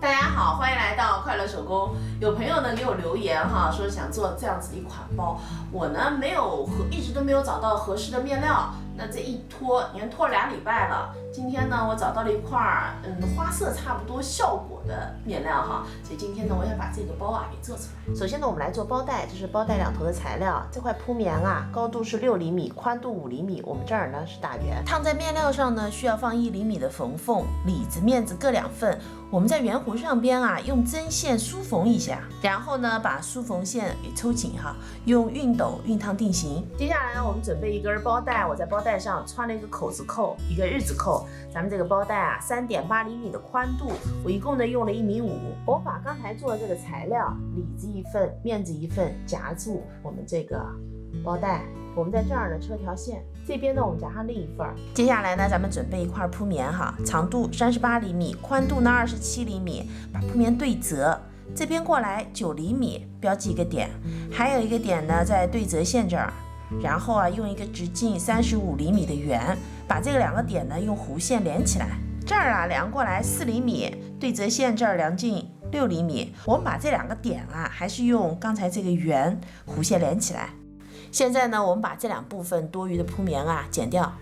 大家好，欢迎来到快乐手工。有朋友呢给我留言哈，说想做这样子一款包，我呢一直都没有找到合适的面料。那这一拖，你看拖了2礼拜了。今天呢，我找到了一块花色差不多效果的面料哈，所以今天呢，我想把这个包给做出来。首先呢，我们来做包带，这是包带两头的材料。这块铺棉高度是6厘米，宽度5厘米。我们这儿呢是打圆。烫在面料上呢，需要放1厘米的缝缝，里子、面子各2份。我们在圆弧上边用针线梳缝一下，然后呢把梳缝线给抽紧用熨斗熨烫定型。接下来呢，我们准备一根包带，我在包带上穿了一个口子扣，一个日子扣。咱们这个包带3.8厘米的宽度，我一共呢用了1.5米。我把刚才做的这个材料，里子1份，面子1份，夹住我们这个包带。我们在这儿呢车条线，这边呢我们夹上另一份。接下来呢，咱们准备一块铺棉长度38厘米，宽度呢27厘米，把铺棉对折，这边过来9厘米，标记一个点，还有一个点呢在对折线这儿，然后用一个直径35厘米的圆，把这个2个点呢用弧线连起来。这儿量过来4厘米，对折线这儿量径6厘米。我们把这2个点还是用刚才这个圆弧线连起来。现在呢，我们把这2部分多余的铺棉剪掉。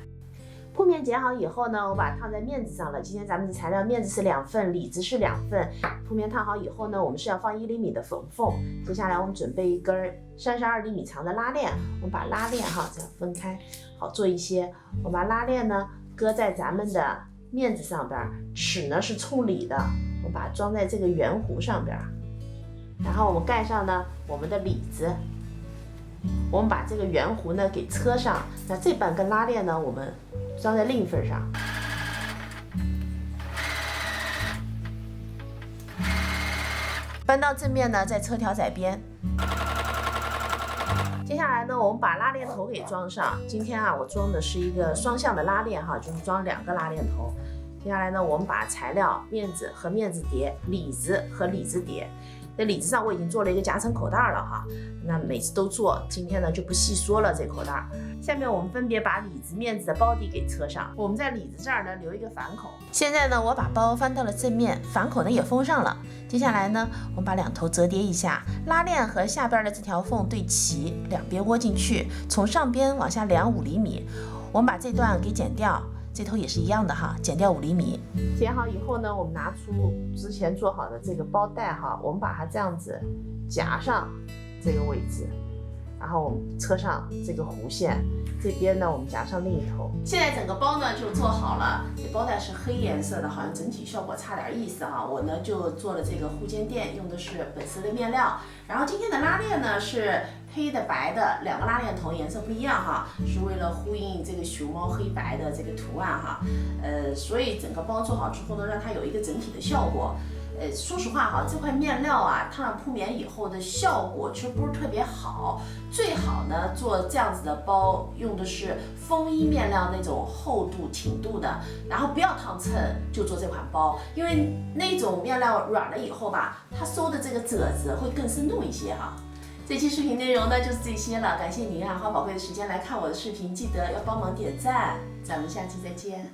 铺棉剪好以后呢，我把它烫在面子上了。今天咱们的材料，面子是2份，里子是2份。铺棉烫好以后呢，我们是要放1厘米的缝缝。接下来我们准备一根32厘米长的拉链，我们把拉链这样分开，好做一些。我们把拉链呢搁在咱们的面子上边，齿呢是冲里的，我们把它装在这个圆弧上边，然后我们盖上呢我们的里子。我们把这个圆弧呢给车上，那这半根拉链呢，我们装在另一份上。翻到正面呢，再车条窄边。接下来呢，我们把拉链头给装上。今天我装的是一个双向的拉链就是装2个拉链头。接下来呢，我们把材料面子和面子叠，里子和里子叠。在里子上我已经做了一个夹层口袋了那每次都做，今天呢就不细说了这口袋。下面我们分别把里子、面子的包底给车上，我们在里子这儿呢留一个反口。现在呢，我把包翻到了正面，反口呢也封上了。接下来呢，我们把2头折叠一下，拉链和下边的这条缝对齐，2边窝进去，从上边往下量5厘米。我们把这段给剪掉。这头也是一样的剪掉5厘米。剪好以后呢，我们拿出之前做好的这个包带我们把它这样子夹上这个位置，然后我们车上这个弧线，这边呢我们夹上另一头。现在整个包呢就做好了，这包带是黑颜色的，好像整体效果差点意思我呢就做了这个护肩垫，用的是本色的面料。然后今天的拉链呢是黑的白的，2个拉链头颜色不一样是为了呼应这个熊猫黑白的这个图案所以整个包做好之后呢，让它有一个整体的效果。说实话这块面料烫上铺棉以后的效果其实不是特别好。最好呢做这样子的包用的是风衣面料那种厚度挺度的，然后不要烫衬就做这款包，因为那种面料软了以后它收的这个褶子会更生动一些这期视频内容呢就是这些了，感谢您花宝贵的时间来看我的视频，记得要帮忙点赞，咱们下期再见。